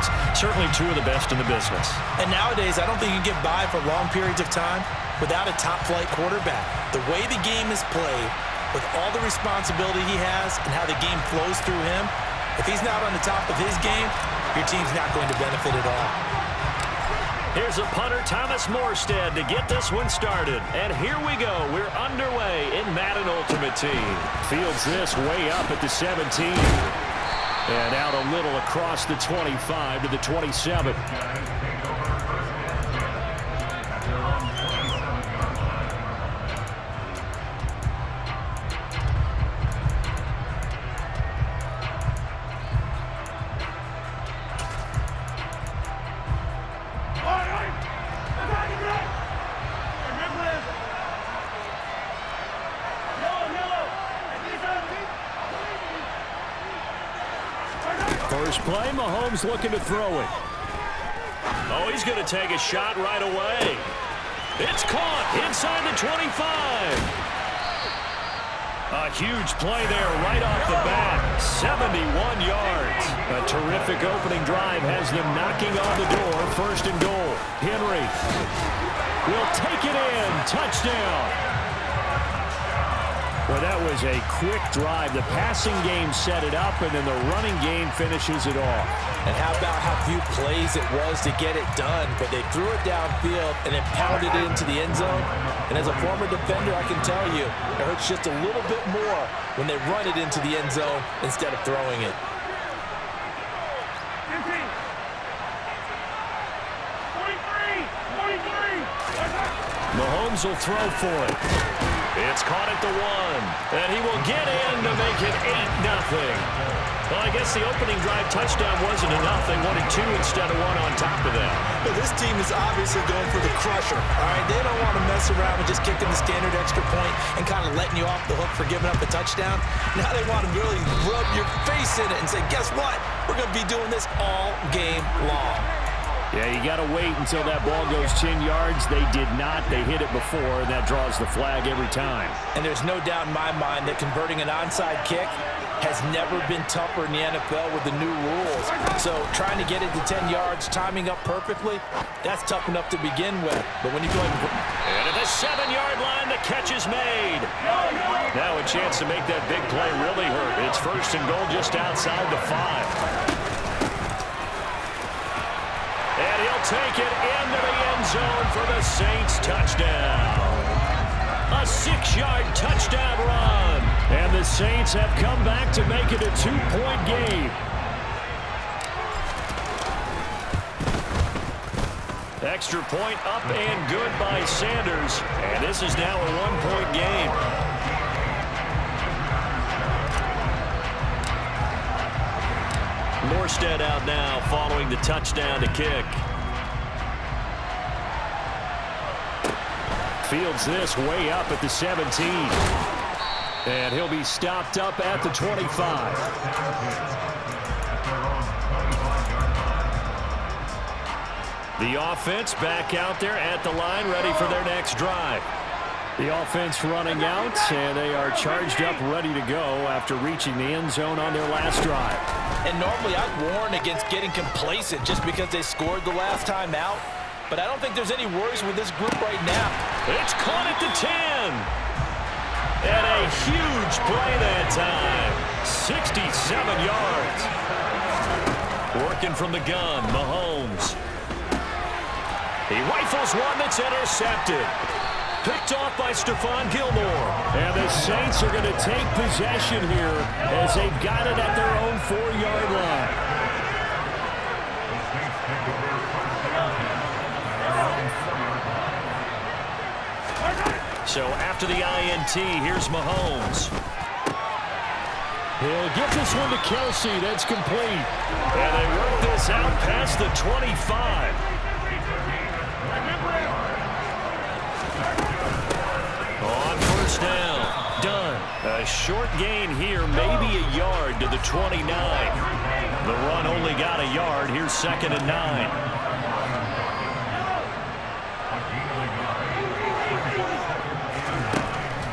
yards. Certainly two of the best in the business. And nowadays, I don't think you can get by for long periods of time without a top-flight quarterback. The way the game is played, with all the responsibility he has and how the game flows through him, if he's not on the top of his game, your team's not going to benefit at all. Here's a punter, Thomas Morstead, to get this one started. And here we go. We're underway in Madden Ultimate Team. Fields this way up at the 17. And out a little across the 25 to the 27. First play, Mahomes looking to throw it. Oh, he's going to take a shot right away. It's caught inside the 25. A huge play there right off the bat. 71 yards. A terrific opening drive has them knocking on the door. First and goal. Henry will take it in. Touchdown. Well, that was a quick drive. The passing game set it up, and then the running game finishes it off. And how about how few plays it was to get it done, but they threw it downfield and then pounded it into the end zone. And as a former defender, I can tell you, it hurts just a little bit more when they run it into the end zone instead of throwing it. Mahomes will throw for it. It's caught at the 1, and he will get in to make it 8-0. Well, I guess the opening drive touchdown wasn't enough. They wanted 2 instead of 1 on top of that. Well, this team is obviously going for the crusher. All right, they don't want to mess around with just kicking the standard extra point and kind of letting you off the hook for giving up a touchdown. Now they want to really rub your face in it and say, guess what? We're going to be doing this all game long. Yeah, you got to wait until that ball goes 10 yards. They did not. They hit it before, and that draws the flag every time. And there's no doubt in my mind that converting an onside kick has never been tougher in the NFL with the new rules. So trying to get it to 10 yards, timing up perfectly, that's tough enough to begin with. But when you go ahead and at the 7-yard line, the catch is made. Now a chance to make that big play really hurt. It's first and goal just outside the 5. And he'll take it into the end zone for the Saints touchdown. A 6-yard touchdown run. And the Saints have come back to make it a 2-point game. Extra point up and good by Sanders. And this is now a 1-point game. Morstead out now following the touchdown to kick. Fields this way up at the 17. And he'll be stopped up at the 25. The offense back out there at the line, ready for their next drive. The offense running out, and they are charged up, ready to go after reaching the end zone on their last drive. And normally I'd warn against getting complacent just because they scored the last time out. But I don't think there's any worries with this group right now. It's caught at the 10. And a huge play that time. 67 yards. Working from the gun, Mahomes. He rifles one that's intercepted. Picked off by Stephon Gilmore. And the Saints are going to take possession here as they've got it at their own 4-yard line. So after the INT, here's Mahomes. He'll get this one to Kelsey. That's complete. And they work this out past the 25. On first down, done. A short gain here, maybe a yard to the 29. The run only got a yard. Here's 2nd and 9.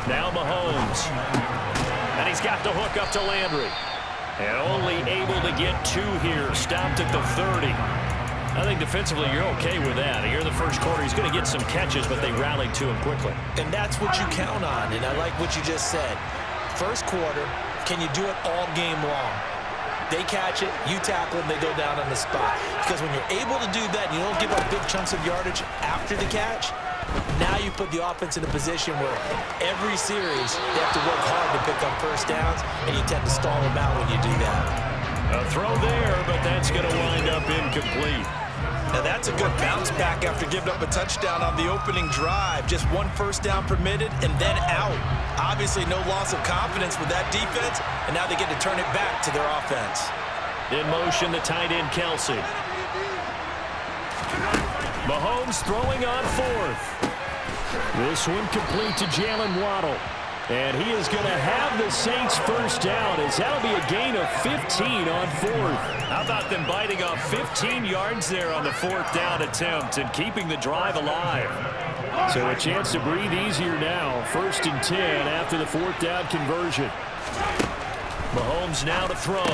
Now Mahomes. And he's got the hook up to Landry. And only able to get 2 here. Stopped at the 30. I think defensively you're okay with that. Here in the first quarter, he's going to get some catches, but they rallied to him quickly. And that's what you count on, and I like what you just said. First quarter, can you do it all game long? They catch it, you tackle them, they go down on the spot. Because when you're able to do that, and you don't give up big chunks of yardage after the catch, now you put the offense in a position where every series they have to work hard to pick up first downs, and you tend to stall them out when you do that. A throw there, but that's going to wind up incomplete. Now that's a good bounce back after giving up a touchdown on the opening drive. Just 1 first down permitted and then out. Obviously no loss of confidence with that defense, and now they get to turn it back to their offense. In motion, the tight end, Kelsey. Mahomes throwing on 4th. This one complete to Jalen Waddle. And he is going to have the Saints first down, as that'll be a gain of 15 on 4th. How about them biting off 15 yards there on the 4th down attempt and keeping the drive alive? So a chance to breathe easier now. 1st and 10 after the 4th down conversion. Mahomes now to throw.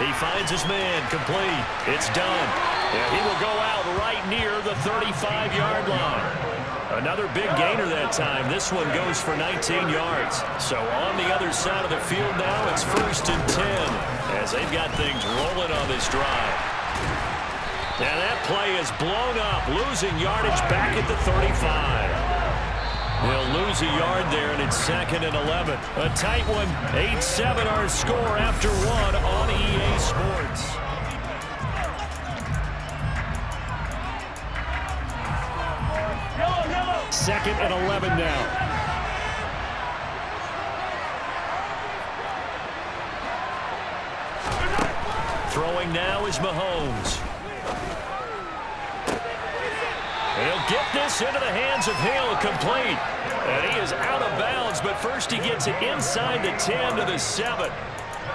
He finds his man, complete. It's done. And he will go out right near the 35-yard line. Another big gainer that time. This one goes for 19 yards. So on the other side of the field now, it's 1st and 10 as they've got things rolling on this drive. And that play is blown up, losing yardage back at the 35. They'll lose a yard there, and it's 2nd and 11. A tight one, 8-7 our score after 1 on EA Sports. 2nd and 11 now. Throwing now is Mahomes. And he'll get this into the hands of Hill, complete. And he is out of bounds, but first he gets it inside the 10 to the 7.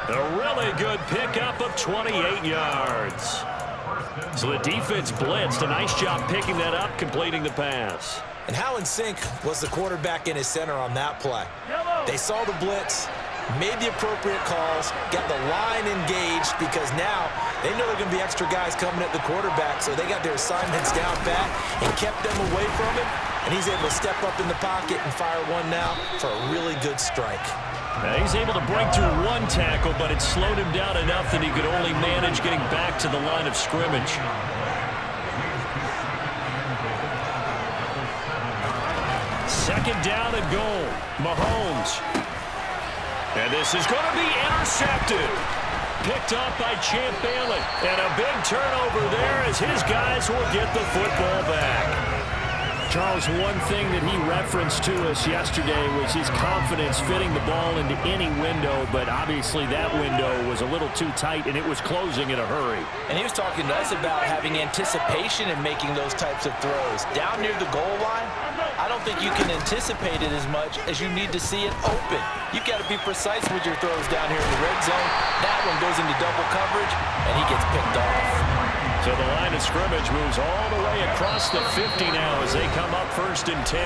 A really good pickup of 28 yards. So the defense blitzed. A nice job picking that up, completing the pass. And how in sync was the quarterback in his center on that play? They saw the blitz, made the appropriate calls, got the line engaged, because now they know there are going to be extra guys coming at the quarterback, so they got their assignments down pat and kept them away from him, and he's able to step up in the pocket and fire one now for a really good strike. Now he's able to break through 1 tackle, but it slowed him down enough that he could only manage getting back to the line of scrimmage. Second down and goal. Mahomes. And this is going to be intercepted. Picked off by Champ Bailey. And a big turnover there as his guys will get the football back. Charles, one thing that he referenced to us yesterday was his confidence fitting the ball into any window, but obviously that window was a little too tight and it was closing in a hurry. And he was talking to us about having anticipation in making those types of throws. Down near the goal line, I don't think you can anticipate it as much as you need to see it open. You've got to be precise with your throws down here in the red zone. That one goes into double coverage, and he gets picked off. So the line of scrimmage moves all the way across the 50 now as they come up 1st and 10.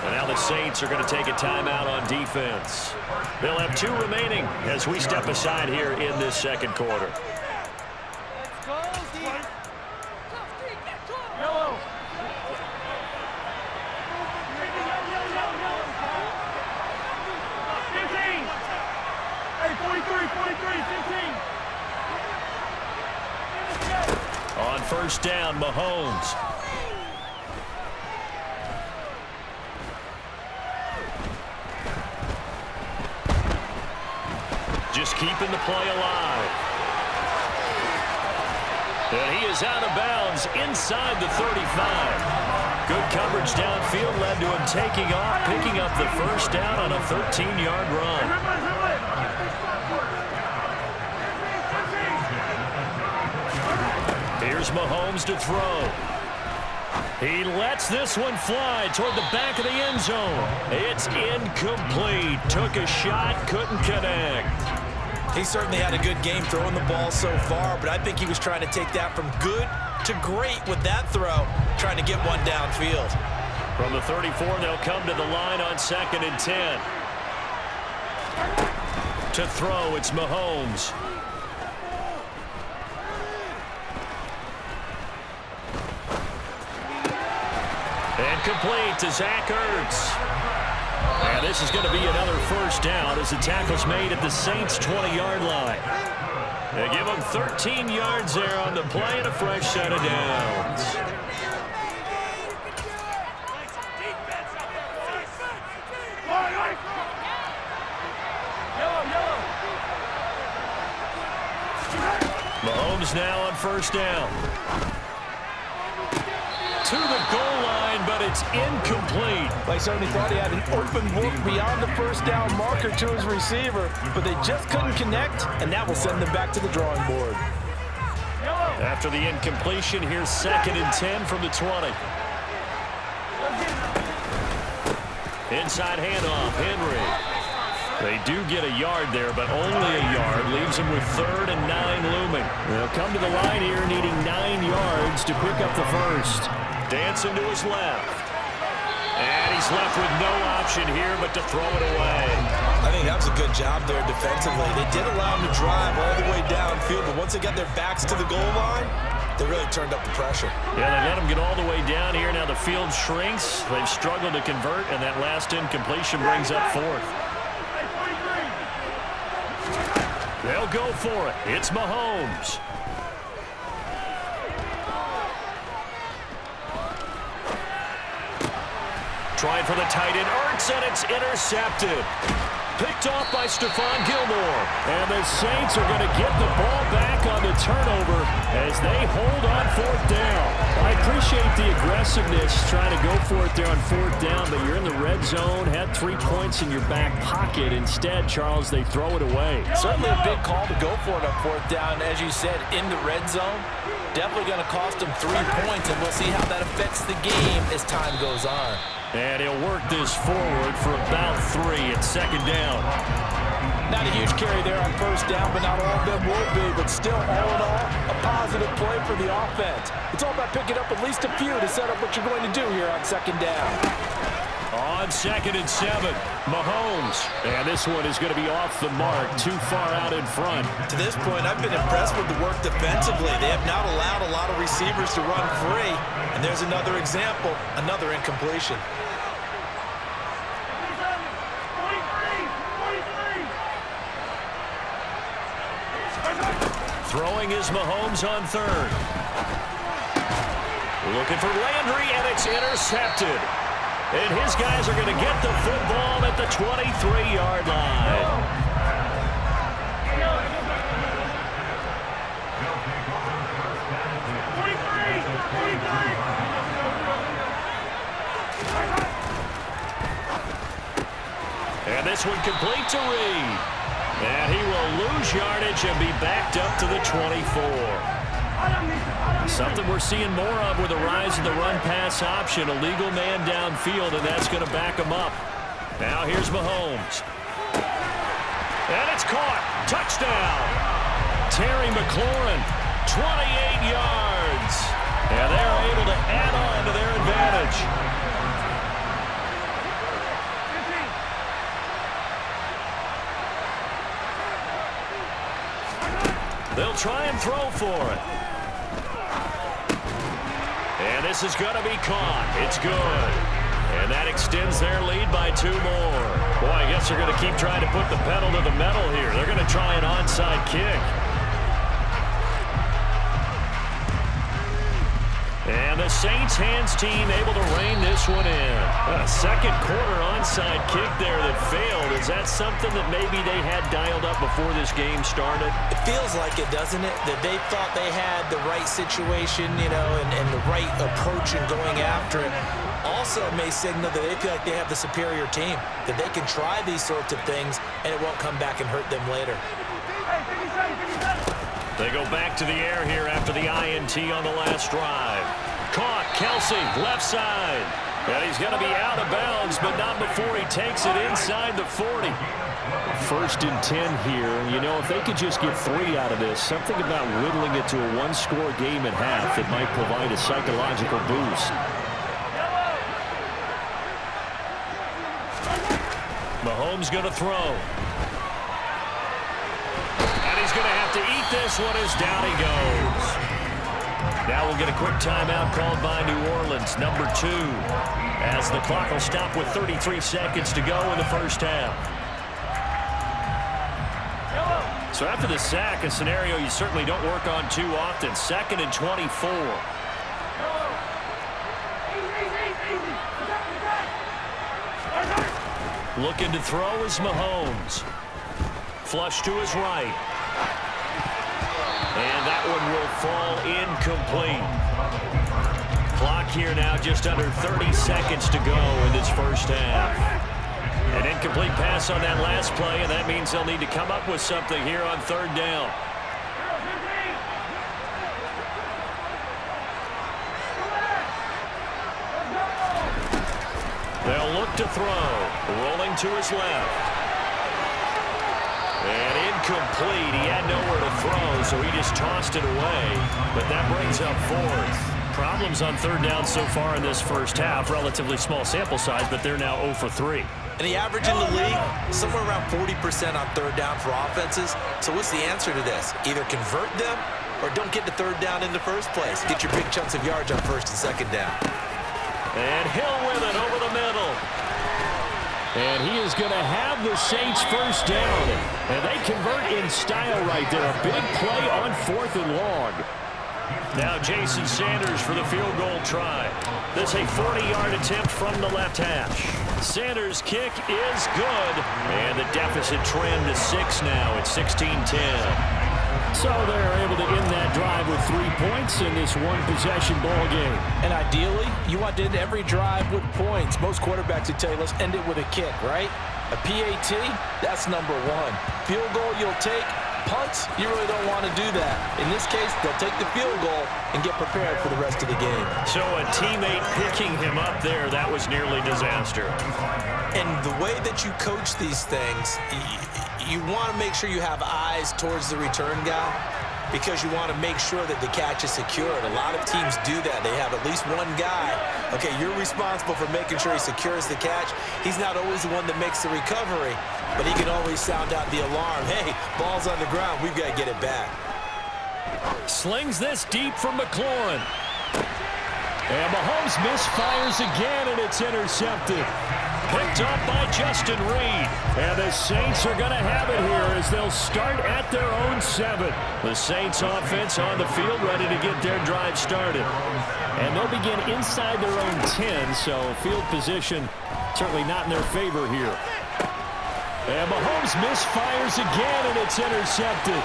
And now the Saints are going to take a timeout on defense. They'll have 2 remaining as we step aside here in this second quarter. On 1st down, Mahomes. Just keeping the play alive. And he is out of bounds inside the 35. Good coverage downfield led to him taking off, picking up the first down on a 13-yard run. Here's Mahomes to throw. He lets this one fly toward the back of the end zone. It's incomplete. Took a shot, couldn't connect. He certainly had a good game throwing the ball so far, but I think he was trying to take that from good to great with that throw, trying to get one downfield. From the 34, they'll come to the line on 2nd and 10. To throw, it's Mahomes. And complete to Zach Ertz. And this is going to be another first down as the tackle's made at the Saints' 20-yard line. They give them 13 yards there on the play and a fresh set of downs. Mahomes now on first down. To the goal line, but it's incomplete. They certainly thought he had an open look beyond the first down marker to his receiver, but they just couldn't connect, and that will send them back to the drawing board. After the incompletion, here's 2nd and 10 from the 20. Inside handoff, Henry. They do get a yard there, but only a yard. Leaves them with 3rd and 9 looming. They'll come to the line here needing 9 yards to pick up the first. Dancing to his left. And he's left with no option here but to throw it away. I think that was a good job there defensively. They did allow him to drive all the way downfield, but once they got their backs to the goal line, they really turned up the pressure. Yeah, they let him get all the way down here. Now the field shrinks. They've struggled to convert, and that last incompletion brings up 4th. They'll go for it. It's Mahomes. Trying for the tight end, Ertz, and it's intercepted. Picked off by Stephon Gilmore. And the Saints are going to get the ball back on the turnover as they hold on 4th down. I appreciate the aggressiveness trying to go for it there on 4th down, but you're in the red zone, had 3 points in your back pocket. Instead, Charles, they throw it away. Certainly a big call to go for it on 4th down. As you said, in the red zone, definitely going to cost them 3 points, and we'll see how that affects the game as time goes on. And he'll work this forward for about 3 at 2nd down. Not a huge carry there on 1st down, but not all of them will be. But still, all in all, a positive play for the offense. It's all about picking up at least a few to set up what you're going to do here on 2nd down. On 2nd and 7, Mahomes. And this one is going to be off the mark, too far out in front. To this point, I've been impressed with the work defensively. They have not allowed a lot of receivers to run free. And there's another example, another incompletion. Throwing is Mahomes on 3rd. Looking for Landry, and it's intercepted. And his guys are going to get the football at the 23-yard line. And this one complete to Reed. And he will lose yardage and be backed up to the 24. Something we're seeing more of with the rise of the run-pass option. A legal man downfield, and that's going to back him up. Now here's Mahomes. And it's caught. Touchdown. Terry McLaurin, 28 yards. And they're able to add on to their advantage. They'll try and throw for it. And this is going to be caught. It's good. And that extends their lead by 2 more. Boy, I guess they're going to keep trying to put the pedal to the metal here. They're going to try an onside kick. And the Saints hands team able to rein this one in. A second quarter onside kick there that failed. Is that something that maybe they had dialed up before this game started? It feels like it, doesn't it? That they thought they had the right situation, you know, and the right approach in going after it. Also may signal that they feel like they have the superior team, that they can try these sorts of things and it won't come back and hurt them later. They go back to the air here after the INT on the last drive. Caught, Kelsey, left side. And he's going to be out of bounds, but not before he takes it inside the 40. 1st and 10 here. And, you know, if they could just get 3 out of this, something about whittling it to a 1-score game at half that might provide a psychological boost. Mahomes going to throw. to eat this one as down he goes. Now we'll get a quick timeout called by New Orleans, number 2, as the clock will stop with 33 seconds to go in the first half. So after the sack, a scenario you certainly don't work on too often. 2nd and 24. Looking to throw is Mahomes. Flush to his right. And that one will fall incomplete. Clock here now just under 30 seconds to go in this first half. An incomplete pass on that last play, and that means they'll need to come up with something here on 3rd down. They'll look to throw. Rolling to his left. And incomplete. He had nowhere to throw, so he just tossed it away. But that brings up 4th. Problems on 3rd down so far in this first half. Relatively small sample size, but they're now 0 for 3. And the average in the league, somewhere around 40% on 3rd down for offenses. So what's the answer to this? Either convert them or don't get to 3rd down in the first place. Get your big chunks of yards on 1st and 2nd down. And Hill with it over the middle. And he is going to have the Saints first down. And they convert in style right there. A big play on 4th and long. Now Jason Sanders for the field goal try. This a 40-yard attempt from the left hash. Sanders' kick is good. And the deficit trend to 6 now at 16-10. So they're able to end that drive with 3 points in this one-possession ball game. And ideally, you want to end every drive with points. Most quarterbacks would tell you, let's end it with a kick, right? A PAT, that's number 1. Field goal you'll take. Punts, you really don't want to do that. In this case, they'll take the field goal and get prepared for the rest of the game. So a teammate picking him up there, that was nearly disaster. And the way that you coach these things, you want to make sure you have eyes towards the return guy because you want to make sure that the catch is secured. A lot of teams do that. They have at least one guy. Okay, you're responsible for making sure he secures the catch. He's not always the one that makes the recovery, but he can always sound out the alarm. Hey, ball's on the ground. We've got to get it back. Slings this deep from McLaurin. And Mahomes misfires again, and it's intercepted. Picked up by Justin Reed. And the Saints are going to have it here as they'll start at their own 7. The Saints offense on the field ready to get their drive started. And they'll begin inside their own 10, so field position certainly not in their favor here. And Mahomes misfires again, and it's intercepted.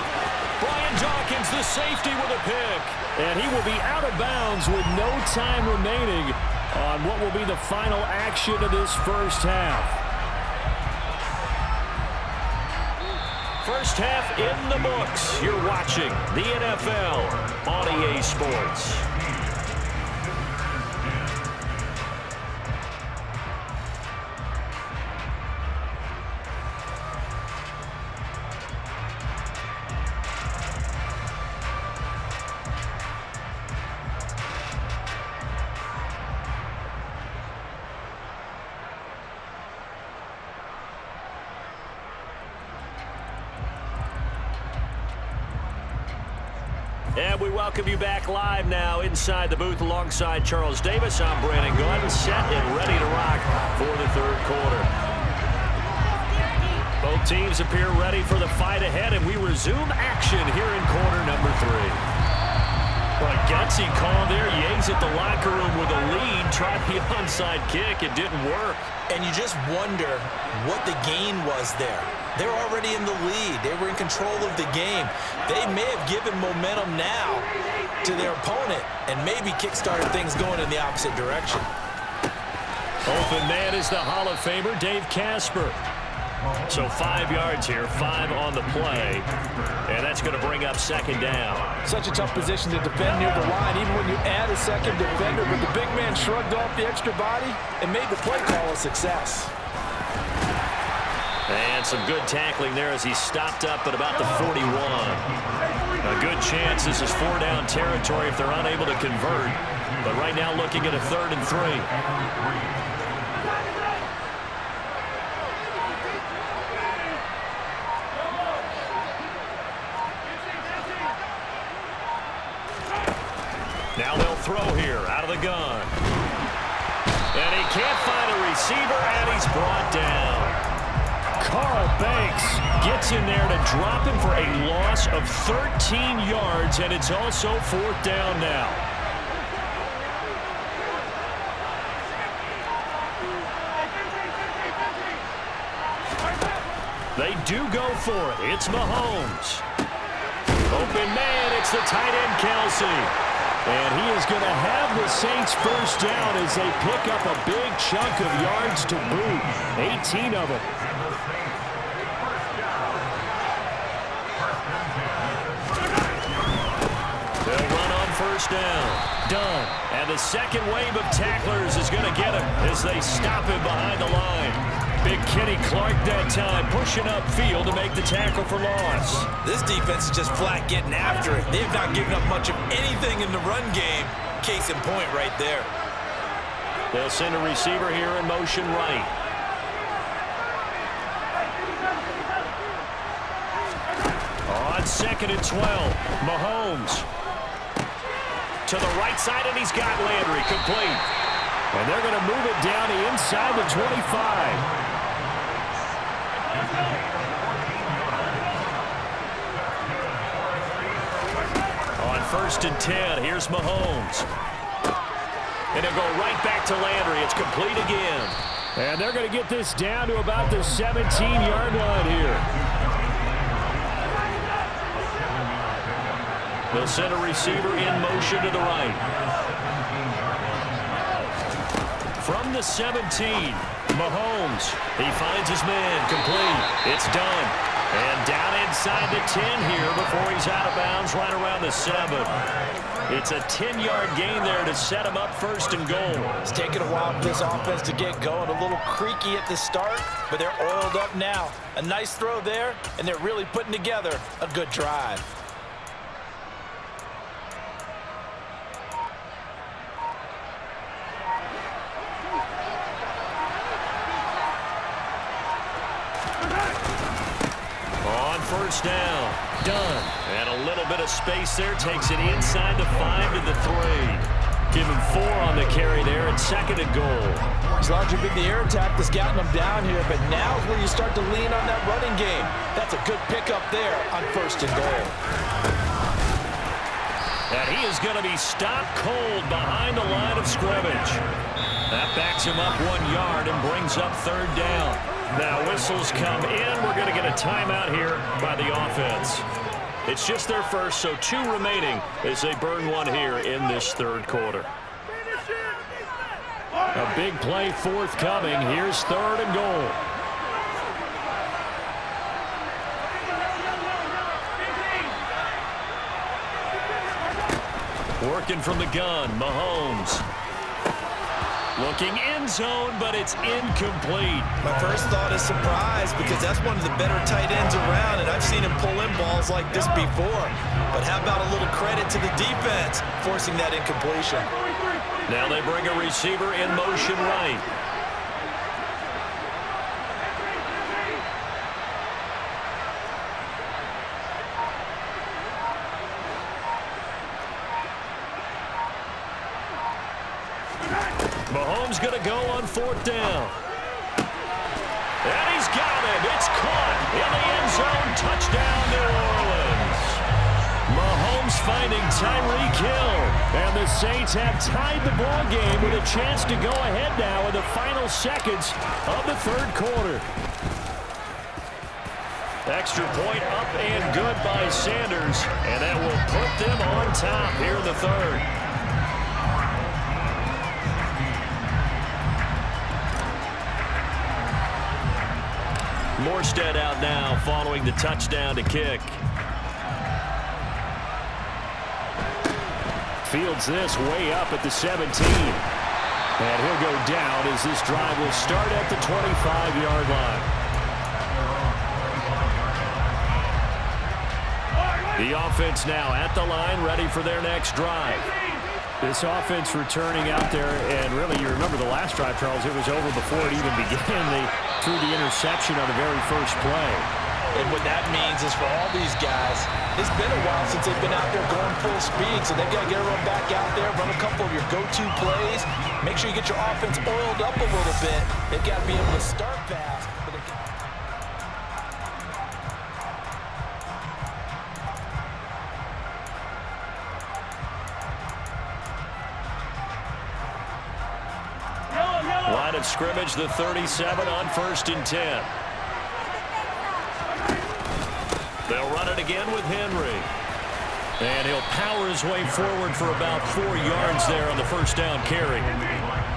Brian Dawkins, the safety, with a pick. And he will be out of bounds with no time remaining on what will be the final action of this first half. First half in the books. You're watching the NFL on EA Sports. And we welcome you back live now inside the booth alongside Charles Davis. I'm Brandon Gordon, set and ready to rock for the 3rd quarter. Both teams appear ready for the fight ahead, and we resume action here in quarter number 3. Well, a gutsy call there. Yates at the locker room with a lead. Tried the onside kick. It didn't work. And you just wonder what the gain was there. They're already in the lead. They were in control of the game. They may have given momentum now to their opponent and maybe kickstarted things going in the opposite direction. Open man is the Hall of Famer, Dave Casper. So 5 yards here, 5 on the play, and that's going to bring up 2nd down. Such a tough position to defend near the line, even when you add a second defender, but the big man shrugged off the extra body and made the play call a success. And some good tackling there as he stopped up at about the 41. A good chance this is 4-down territory if they're unable to convert, but right now looking at a 3rd and 3. Now they'll throw here out of the gun. And he can't find a receiver, and he's brought down. Carl Banks gets in there to drop him for a loss of 13 yards, and it's also 4th down now. They do go for it. It's Mahomes. Open man, it's the tight end, Kelsey. And he is going to have the Saints first down as they pick up a big chunk of yards to boot. 18 of them. They'll run on first down. Done. And the second wave of tacklers is going to get him as they stop him behind the line. Big Kenny Clark that time pushing upfield to make the tackle for loss. This defense is just flat getting after it. They've not given up much of anything in the run game. Case in point right there. They'll send a receiver here in motion right. On 2nd and 12, Mahomes. To the right side, and he's got Landry complete. And they're going to move it down to inside the 25. On 1st and 10, here's Mahomes. And he'll go right back to Landry. It's complete again. And they're going to get this down to about the 17-yard line here. They'll send a receiver in motion to the right. From the 17, Mahomes. He finds his man complete. It's done. And down inside the 10 here before he's out of bounds right around the 7. It's a 10-yard gain there to set him up 1st and goal. It's taken a while for this offense to get going. A little creaky at the start, but they're oiled up now. A nice throw there, and they're really putting together a good drive. First down. Done. And a little bit of space there. Takes it inside the 5 to the 3. Give him 4 on the carry there at 2nd and goal. It's largely been the air attack that's gotten them down here, but now is where you start to lean on that running game. That's a good pickup there on 1st and goal. And he is going to be stopped cold behind the line of scrimmage. That backs him up 1 yard and brings up 3rd down. Now whistles come in. We're going to get a timeout here by the offense. It's just their first, so 2 remaining as they burn 1 here in this 3rd quarter. A big play forthcoming. Here's 3rd and goal. Working from the gun, Mahomes. Looking end zone, but it's incomplete. My first thought is surprise because that's one of the better tight ends around, and I've seen him pull in balls like this before. But how about a little credit to the defense forcing that incompletion? Now they bring a receiver in motion right. Mahomes going to go on 4th down. And he's got it. It's caught in the end zone. Touchdown, New Orleans. Mahomes finding Tyreek Hill. And the Saints have tied the ball game with a chance to go ahead now in the final seconds of the 3rd quarter. Extra point up and good by Sanders. And that will put them on top here in the 3rd. Morstead out now following the touchdown to kick. Fields this way up at the 17. And he'll go down as this drive will start at the 25-yard line. The offense now at the line, ready for their next drive. This offense returning out there, and really, you remember the last drive, Charles, it was over before it even began. They threw the interception on the very first play. And what that means is for all these guys, it's been a while since they've been out there going full speed, so they've got to get everyone back out there, run a couple of your go-to plays, make sure you get your offense oiled up a little bit. They've got to be able to start fast. Line of scrimmage, the 37 on 1st and 10. They'll run it again with Henry. And he'll power his way forward for about 4 yards there on the first down carry.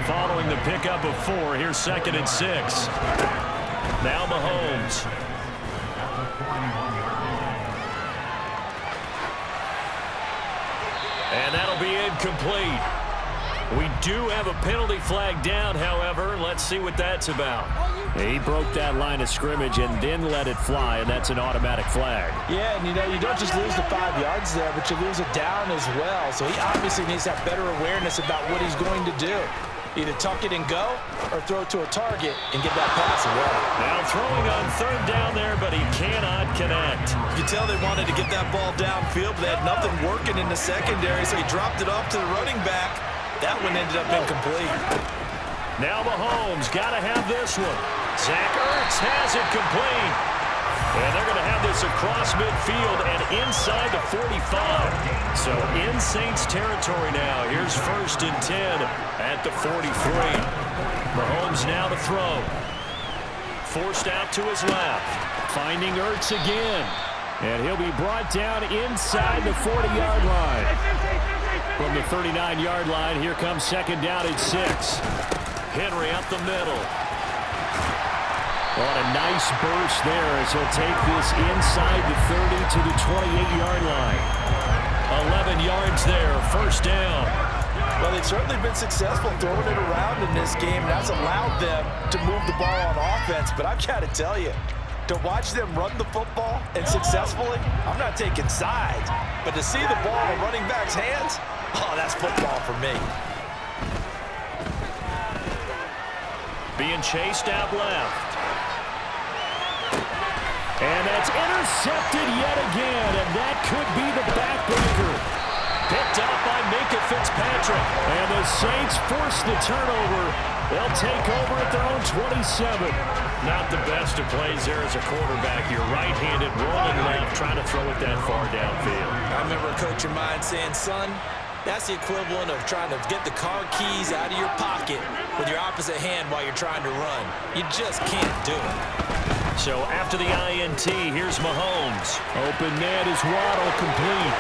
Following the pickup of 4, here's 2nd and 6. Now Mahomes. And that'll be incomplete. We do have a penalty flag down, however. Let's see what that's about. He broke that line of scrimmage and then let it fly, and that's an automatic flag. Yeah, and you don't just lose the 5 yards there, but you lose it down as well. So he obviously needs to have better awareness about what he's going to do. Either tuck it and go or throw it to a target and get that pass away. Now throwing on 3rd down there, but he cannot connect. You can tell they wanted to get that ball downfield, but they had nothing working in the secondary, so he dropped it off to the running back. That one ended up incomplete. Now Mahomes got to have this one. Zach Ertz has it complete. And they're going to have this across midfield and inside the 45. So in Saints territory now. Here's 1st and 10 at the 43. Mahomes now to throw. Forced out to his left. Finding Ertz again. And he'll be brought down inside the 40-yard line. From the 39-yard line, here comes 2nd down at 6. Henry up the middle. What a nice burst there as he'll take this inside the 30 to the 28-yard line. 11 yards there, 1st down. Well, they've certainly been successful throwing it around in this game. That's allowed them to move the ball on offense. But I've got to tell you, to watch them run the football and successfully, I'm not taking sides. But to see the ball in a running back's hands, oh, that's football for me. Being chased out left. And that's intercepted yet again, and that could be the backbreaker. Picked up by Minkah Fitzpatrick. And the Saints force the turnover. They'll take over at their own 27. Not the best of plays there as a quarterback. You're right-handed, rolling left, trying to throw it that far downfield. I remember a coach of mine saying, son, that's the equivalent of trying to get the car keys out of your pocket with your opposite hand while you're trying to run. You just can't do it. So after the INT, here's Mahomes. Open man is Waddle, complete.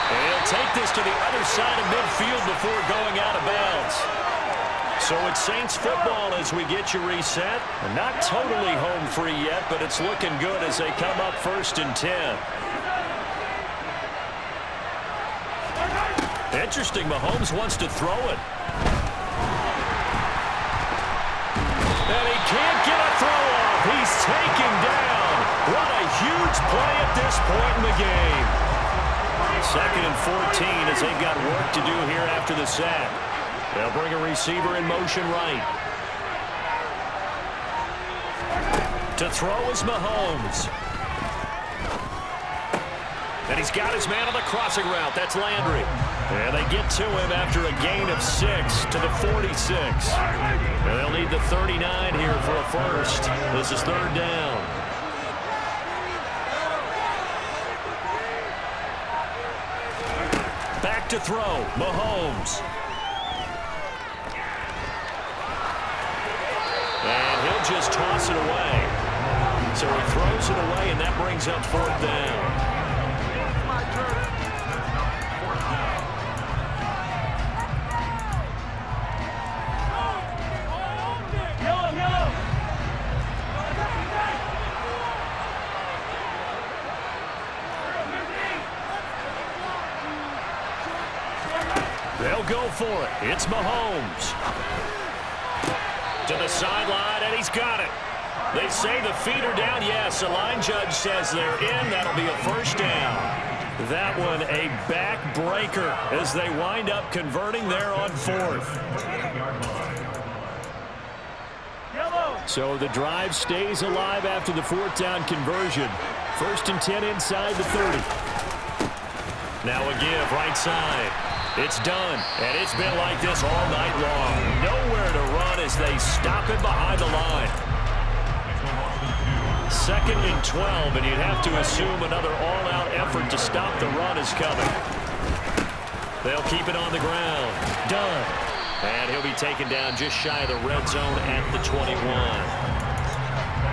And he'll take this to the other side of midfield before going out of bounds. So it's Saints football as we get you reset. Not totally home free yet, but it's looking good as they come up 1st and 10. Interesting, Mahomes wants to throw it. And he can't get a throw off. He's taken down. What a huge play at this point in the game. 2nd and 14 as they've got work to do here after the sack. They'll bring a receiver in motion right. To throw is Mahomes. And he's got his man on the crossing route. That's Landry. And they get to him after a gain of 6 to the 46. And they'll need the 39 here for a first. This is 3rd down. Back to throw, Mahomes. And he'll just toss it away. So he throws it away, and that brings up 4th down. They'll go for it. It's Mahomes. To the sideline, and he's got it. They say the feet are down. Yes, the line judge says they're in. That'll be a 1st down. That one a backbreaker as they wind up converting there on 4th. So the drive stays alive after the fourth down conversion. 1st and 10 inside the 30. Now a give right side. It's done, and it's been like this all night long. Nowhere to run as they stop him behind the line. 2nd and 12, and you'd have to assume another all-out effort to stop the run is coming. They'll keep it on the ground. Done. And he'll be taken down just shy of the red zone at the 21.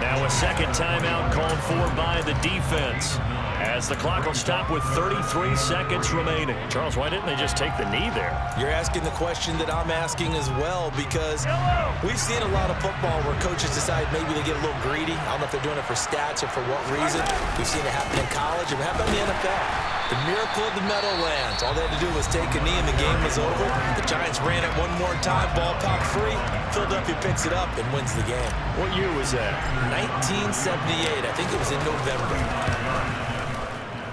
Now a second timeout called for by the defense, as the clock will stop with 33 seconds remaining. Charles, why didn't they just take the knee there? You're asking the question that I'm asking as well, because we've seen a lot of football where coaches decide maybe they get a little greedy. I don't know if they're doing it for stats or for what reason. We've seen it happen in college, and it happened in the NFL. The miracle of the Meadowlands. All they had to do was take a knee and the game was over. The Giants ran it one more time. Ball popped free. Philadelphia picks it up and wins the game. What year was that? 1978. I think it was in November.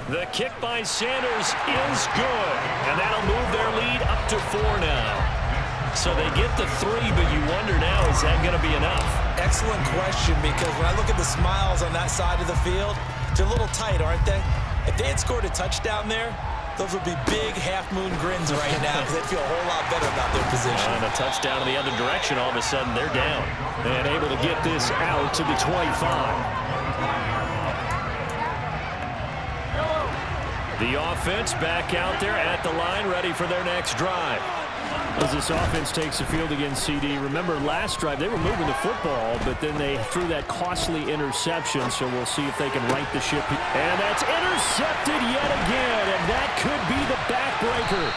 The kick by Sanders is good, and that'll move their lead up to 4 now. So they get the 3, but you wonder now, is that going to be enough? Excellent question, because when I look at the smiles on that side of the field, they're a little tight, aren't they? If they had scored a touchdown there, those would be big half-moon grins right now, because they'd feel a whole lot better about their position. And a touchdown in the other direction, all of a sudden they're down. And able to get this out to the 25. The offense back out there at the line, ready for their next drive. As this offense takes the field against CD, remember last drive they were moving the football, but then they threw that costly interception, so we'll see if they can right the ship. And that's intercepted yet again, and that could be the backbreaker.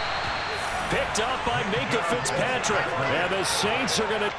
Picked up by Minkah Fitzpatrick, and the Saints are going to